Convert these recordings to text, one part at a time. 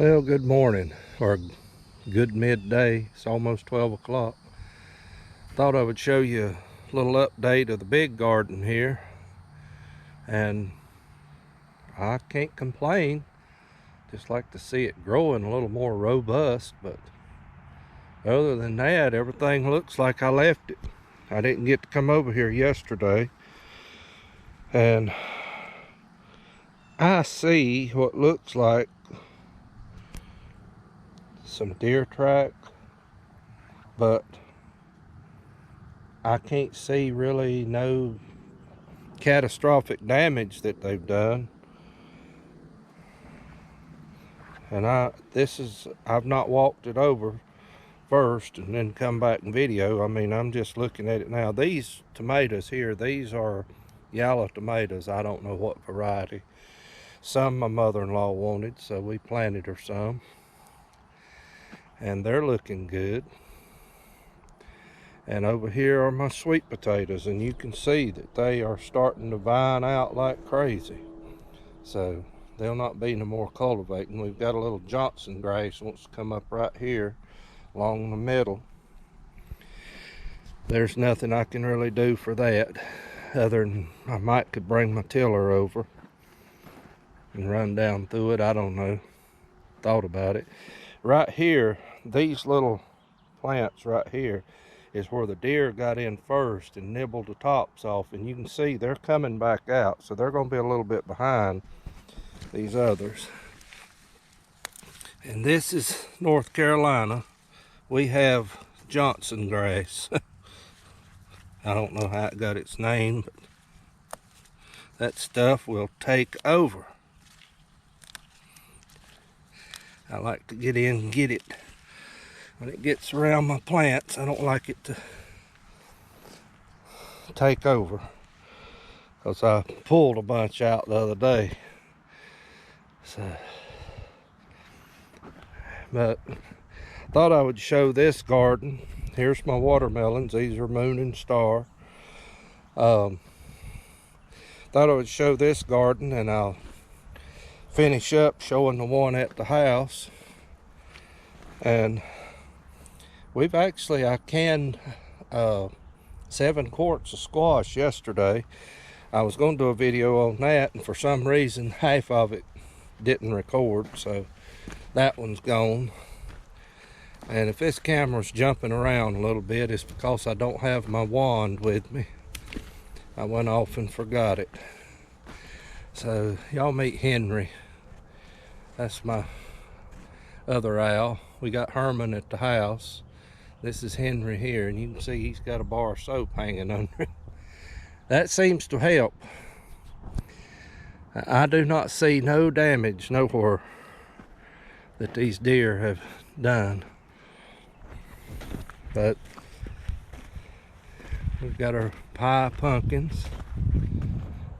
Well, good morning, or good midday. It's almost 12 o'clock. Thought I would show you a little update of the big garden here. And I can't complain. Just like to see it growing a little more robust. But other than that, everything looks like I left it. I didn't get to come over here yesterday. And I see what looks like some deer track, but I can't see really no catastrophic damage that they've done. And I've not walked it over first and then come back and video. I mean, I'm just looking at it now. These tomatoes here, these are yellow tomatoes. I don't know what variety. Some my mother-in-law wanted, so we planted her some. And they're looking good. And over here are my sweet potatoes, and you can see that they are starting to vine out like crazy. So there'll not be no more cultivating. We've got a little Johnson grass wants to come up right here along the middle. There's nothing I can really do for that, other than I might could bring my tiller over and run down through it. I don't know. Thought about it. Right here, these little plants right here is where the deer got in first and nibbled the tops off, and you can see they're coming back out, so they're going to be a little bit behind these others. And this is North Carolina. We have Johnson grass. I don't know how it got its name, but that stuff will take over. I like to get in and get it when it gets around my plants. I don't like it to take over, because I pulled a bunch out the other day. So, but thought I would show this garden. Here's my watermelons. These are Moon and Star. Thought I would show this garden, and I'll finish up showing the one at the house. And I canned 7 quarts of squash yesterday. I was going to do a video on that, and for some reason half of it didn't record, so that one's gone. And if this camera's jumping around a little bit, it's because I don't have my wand with me. I went off and forgot it. So y'all meet Henry. That's my other owl. We got Herman at the house. This is Henry here, and you can see he's got a bar of soap hanging under it. That seems to help. I do not see no damage nowhere that these deer have done. But we've got our pie pumpkins,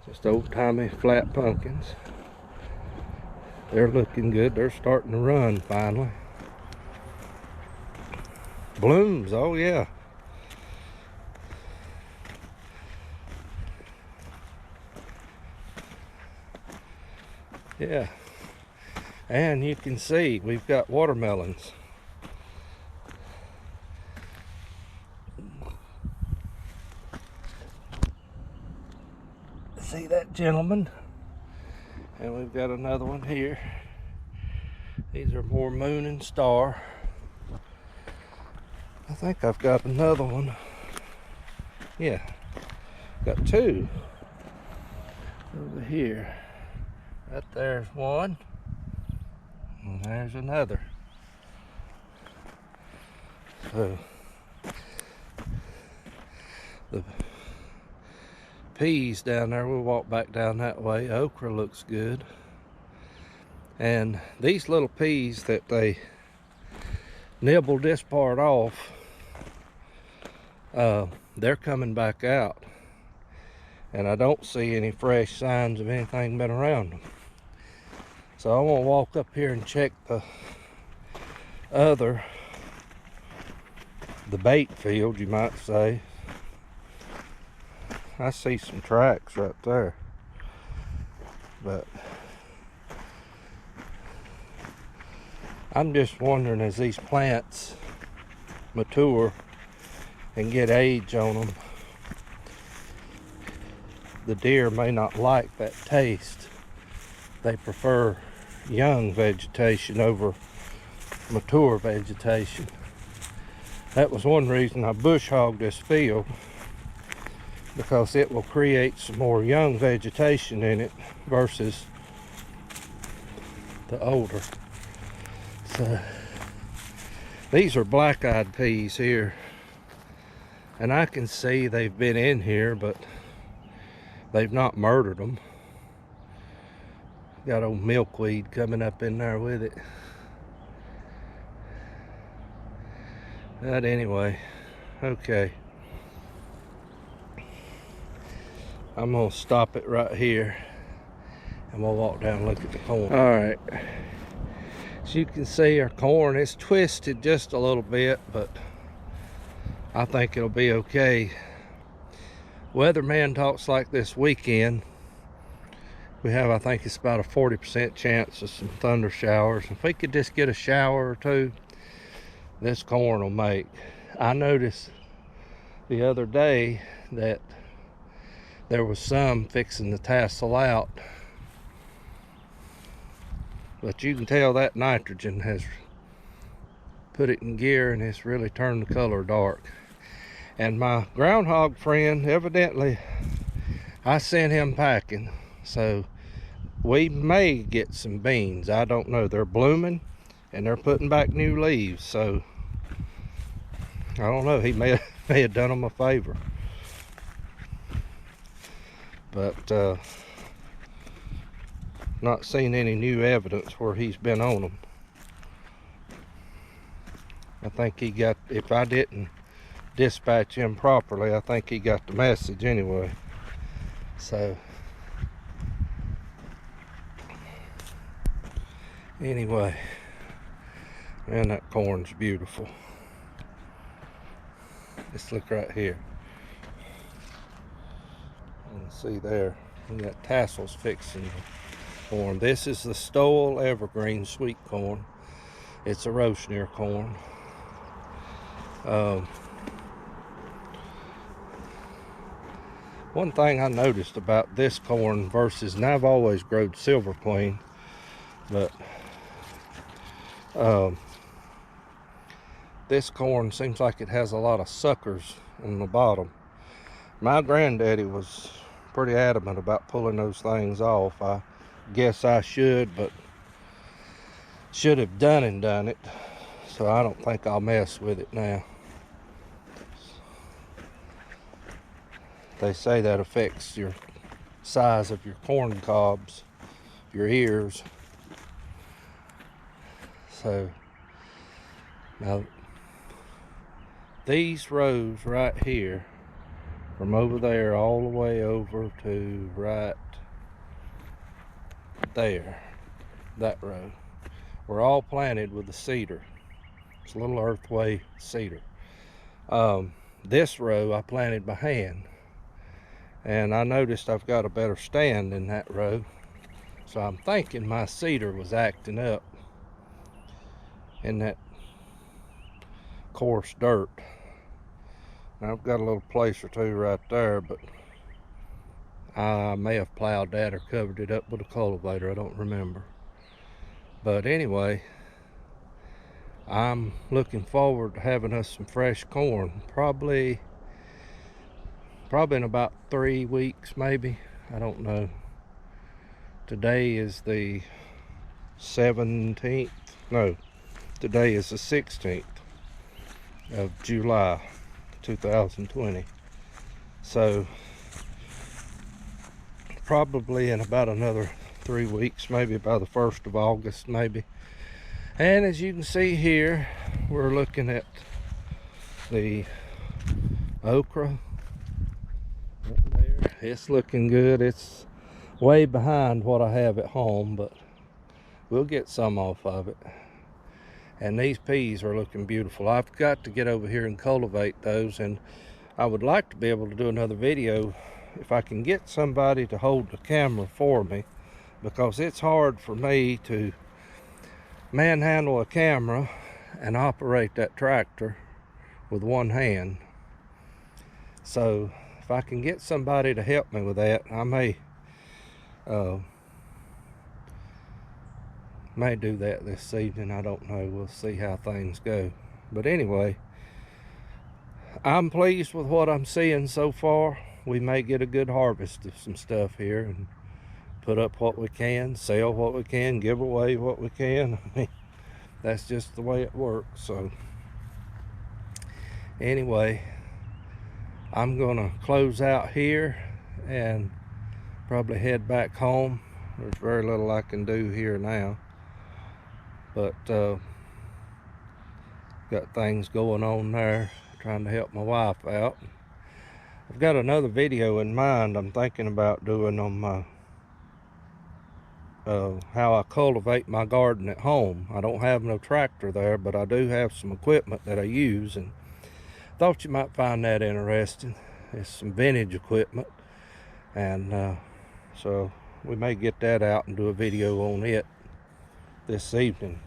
just old-timey flat pumpkins. They're looking good. They're starting to run finally. Blooms, oh yeah. Yeah. And you can see we've got watermelons. See that gentleman? And we've got another one here. These are more Moon and Star. I think I've got another one. Yeah, got 2 over here. Right there's one, and there's another. So the peas down there, we'll walk back down that way. Okra looks good. And these little peas that they nibbled this part off, they're coming back out. And I don't see any fresh signs of anything been around them. So I want to walk up here and check the bait field, you might say. I see some tracks right there. But I'm just wondering, as these plants mature and get age on them, the deer may not like that taste. They prefer young vegetation over mature vegetation. That was one reason I bush hogged this field, because it will create some more young vegetation in it versus the older. So these are black-eyed peas here, and I can see they've been in here, but they've not murdered them. Got old milkweed coming up in there with it. But anyway, okay. I'm gonna stop it right here and we'll walk down and look at the corn. All right. As you can see, our corn is twisted just a little bit, but I think it'll be okay. Weatherman talks like this weekend, we have, I think it's about a 40% chance of some thunder showers. If we could just get a shower or two, this corn will make. I noticed the other day that there was some fixing to tassel out, but you can tell that nitrogen has put it in gear and it's really turned the color dark. And my groundhog friend, evidently I sent him packing, so we may get some beans. I don't know. They're blooming and they're putting back new leaves, so I don't know. He may have done them a favor. But not seen any new evidence where he's been on them. I think he got, if I didn't dispatch him properly, I think he got the message anyway. So anyway, man, that corn's beautiful. Let's look right here. You can see there, we got tassels fixing the corn. This is the Stowell Evergreen sweet corn. It's a roast-near corn. One thing I noticed about this corn versus, and I've always growed Silver Queen, but this corn seems like it has a lot of suckers on the bottom. My granddaddy was pretty adamant about pulling those things off. I guess I should, but should have done it, so I don't think I'll mess with it now. They say that affects your size of your corn cobs, your ears. So now these rows right here, from over there all the way over to right there, that row, were all planted with the cedar. It's a little earthway cedar. This row I planted by hand, and I noticed I've got a better stand in that row, so I'm thinking my cedar was acting up in that coarse dirt. Now, I've got a little place or two right there, but I may have plowed that or covered it up with a cultivator, I don't remember. But anyway, I'm looking forward to having us some fresh corn, probably in about 3 weeks, maybe. I don't know. Today is the 17th. No, today is the 16th of July 2020. So probably in about another 3 weeks, maybe by the 1st of August, maybe. And as you can see here, we're looking at the okra. There. It's looking good. It's way behind what I have at home, but we'll get some off of it. And these peas are looking beautiful. I've got to get over here and cultivate those, and I would like to be able to do another video if I can get somebody to hold the camera for me, because it's hard for me to manhandle a camera and operate that tractor with one hand. So if I can get somebody to help me with that, I may do that this evening. I don't know. We'll see how things go. But anyway, I'm pleased with what I'm seeing so far. We may get a good harvest of some stuff here and put up what we can, sell what we can, give away what we can. I mean, that's just the way it works. So anyway, I'm gonna close out here and probably head back home. There's very little I can do here now, but got things going on there, trying to help my wife out. I've got another video in mind I'm thinking about doing on my how I cultivate my garden at home. I don't have no tractor there, but I do have some equipment that I use, and thought you might find that interesting. It's some vintage equipment, and so we may get that out and do a video on it this evening.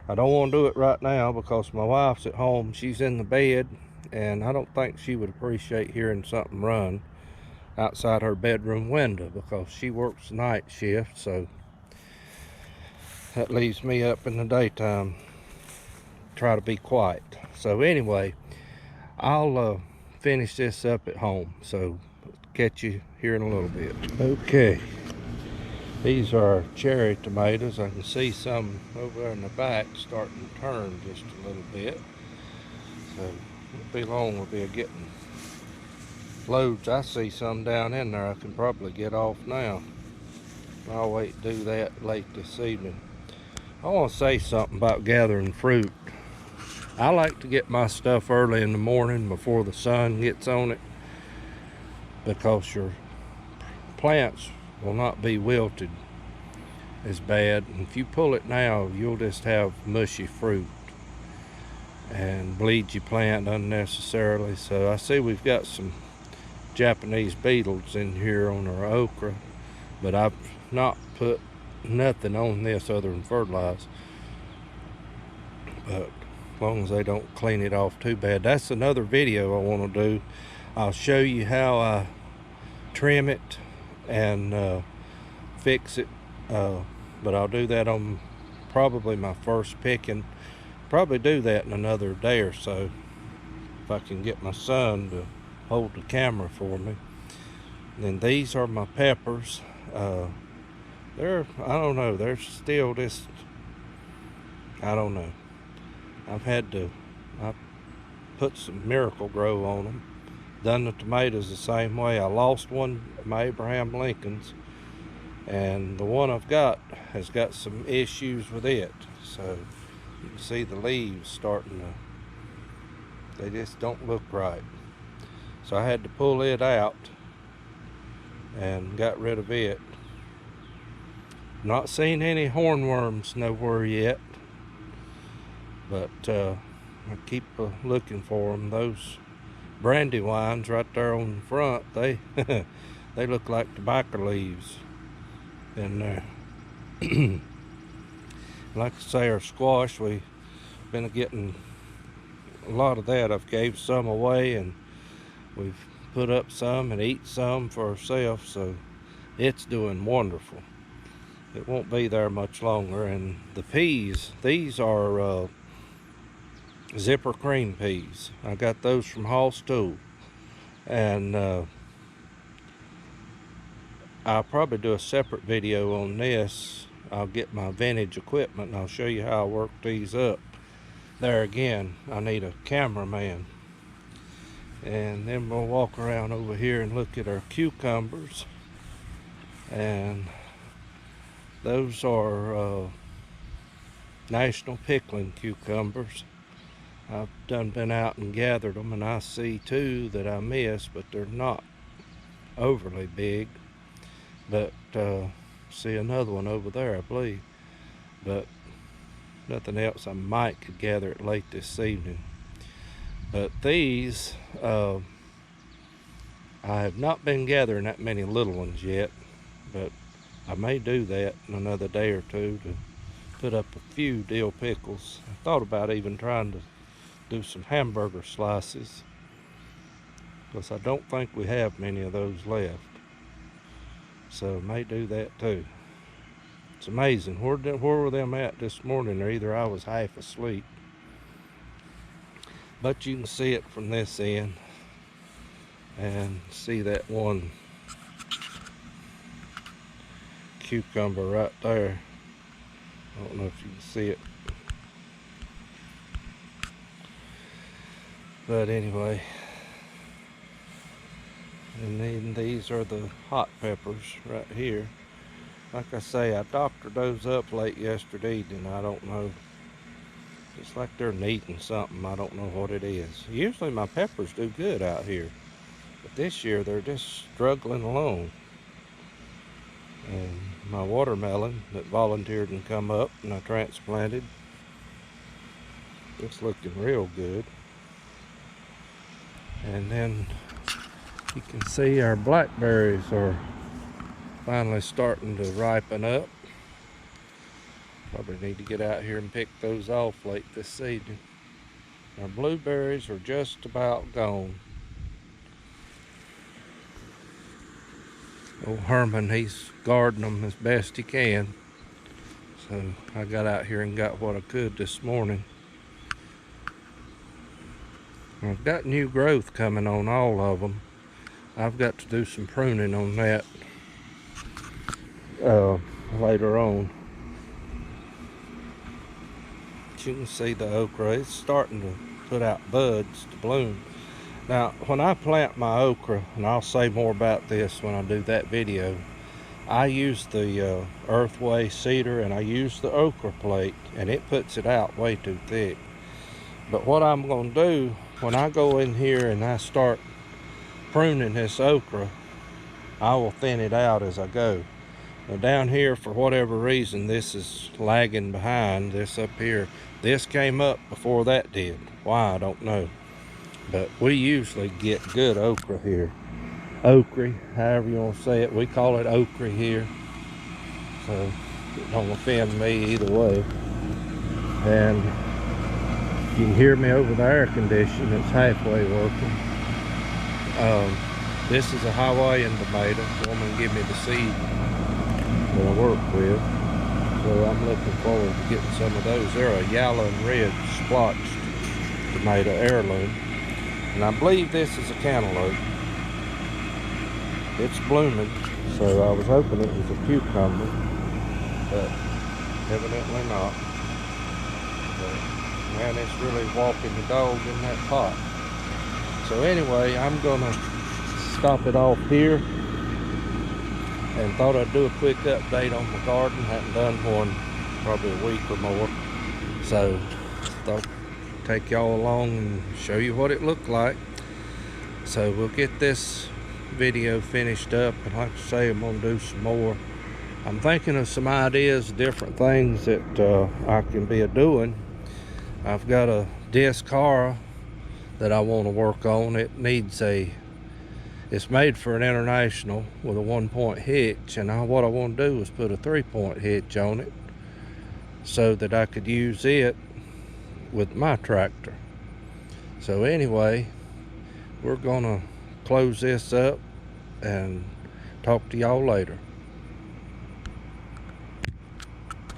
I don't want to do it right now because my wife's at home. She's in the bed, and I don't think she would appreciate hearing something run outside her bedroom window because she works night shift, so that leaves me up in the daytime. Try to be quiet. So anyway, I'll finish this up at home, so catch you here in a little bit. Okay, these are cherry tomatoes. I can see some over there in the back starting to turn just a little bit, so it won't be long we'll be getting loads. I see some down in there I can probably get off now. I'll wait to do that late this evening. I want to say something about gathering fruit. I like to get my stuff early in the morning before the sun gets on it, because your plants will not be wilted as bad. And if you pull it now, you'll just have mushy fruit and bleed your plant unnecessarily. So I see we've got some Japanese beetles in here on our okra, but I've not put nothing on this other than fertilizer. But as long as they don't clean it off too bad. That's another video I want to do. I'll show you how I trim it and fix it, but I'll do that on probably my first picking. Probably do that in another day or so if I can get my son to hold the camera for me. And then these are my peppers. They're, I don't know, they're still just, I don't know. I put some Miracle Grow on them. Done the tomatoes the same way. I lost one of my Abraham Lincolns, and the one I've got has got some issues with it. So you can see the leaves starting to, they just don't look right. So I had to pull it out and got rid of it. Not seen any hornworms nowhere yet, but I keep looking for them. Those brandywines right there on the front, they they look like tobacco leaves in there. Like I say, our squash, we've been getting a lot of that. I've gave some away, and we've put up some and eat some for ourselves, so it's doing wonderful. It won't be there much longer. And the peas, these are zipper cream peas. I got those from Hall's Tool, and I'll probably do a separate video on this. I'll get my vintage equipment and I'll show you how I work these up. There again, I need a cameraman. And then we'll walk around over here and look at our cucumbers, and those are National Pickling cucumbers. I've been out and gathered them, and I see two that I missed, but they're not overly big. But see another one over there, I believe, but nothing else. I might could gather it late this evening. But these, I have not been gathering that many little ones yet, but I may do that in another day or two to put up a few dill pickles. I thought about even trying to do some hamburger slices, because I don't think we have many of those left. So may do that too. It's amazing. Where were them at this morning? Or either I was half asleep. But you can see it from this end, and see that one cucumber right there. I don't know if you can see it. But anyway, and then these are the hot peppers right here. Like I say, I doctored those up late yesterday evening. I don't know. It's like they're needing something. I don't know what it is. Usually my peppers do good out here, but this year they're just struggling along. And my watermelon that volunteered and come up and I transplanted, it's looking real good. And then you can see our blackberries are finally starting to ripen up. Probably need to get out here and pick those off late this evening. Our blueberries are just about gone. Old Herman, he's guarding them as best he can. So I got out here and got what I could this morning. I've got new growth coming on all of them. I've got to do some pruning on that later on. You can see the okra, it's starting to put out buds to bloom. Now when I plant my okra, and I'll say more about this when I do that video, I use the earthway cedar and I use the okra plate, and it puts it out way too thick. But what I'm going to do when I go in here and I start pruning this okra, I will thin it out as I go. Now down here, for whatever reason, this is lagging behind. This up here, this came up before that did. Why, I don't know. But we usually get good okra here. Okra, however you want to say it. We call it okra here. So it don't offend me either way. And you can hear me over the air conditioning. It's halfway working. This is a Hawaiian tomato. The woman gave me the seed that I work with. So I'm looking forward to getting some of those. They're a yellow and red splotched tomato, heirloom. And I believe this is a cantaloupe. It's blooming, so I was hoping it was a cucumber, but evidently not. But man, it's really walking the dog in that pot. So anyway, I'm gonna stop it off here, and thought I'd do a quick update on my garden. Hadn't done one probably a week or more, so thought I'd take y'all along and show you what it looked like. So we'll get this video finished up, and like I say, I'm gonna do some more. I'm thinking of some ideas, different things that I can be doing. I've got a Discara that I want to work on. It needs it's made for an international with a 1-point hitch, and what I want to do is put a 3-point hitch on it so that I could use it with my tractor. So anyway, we're gonna close this up and talk to y'all later.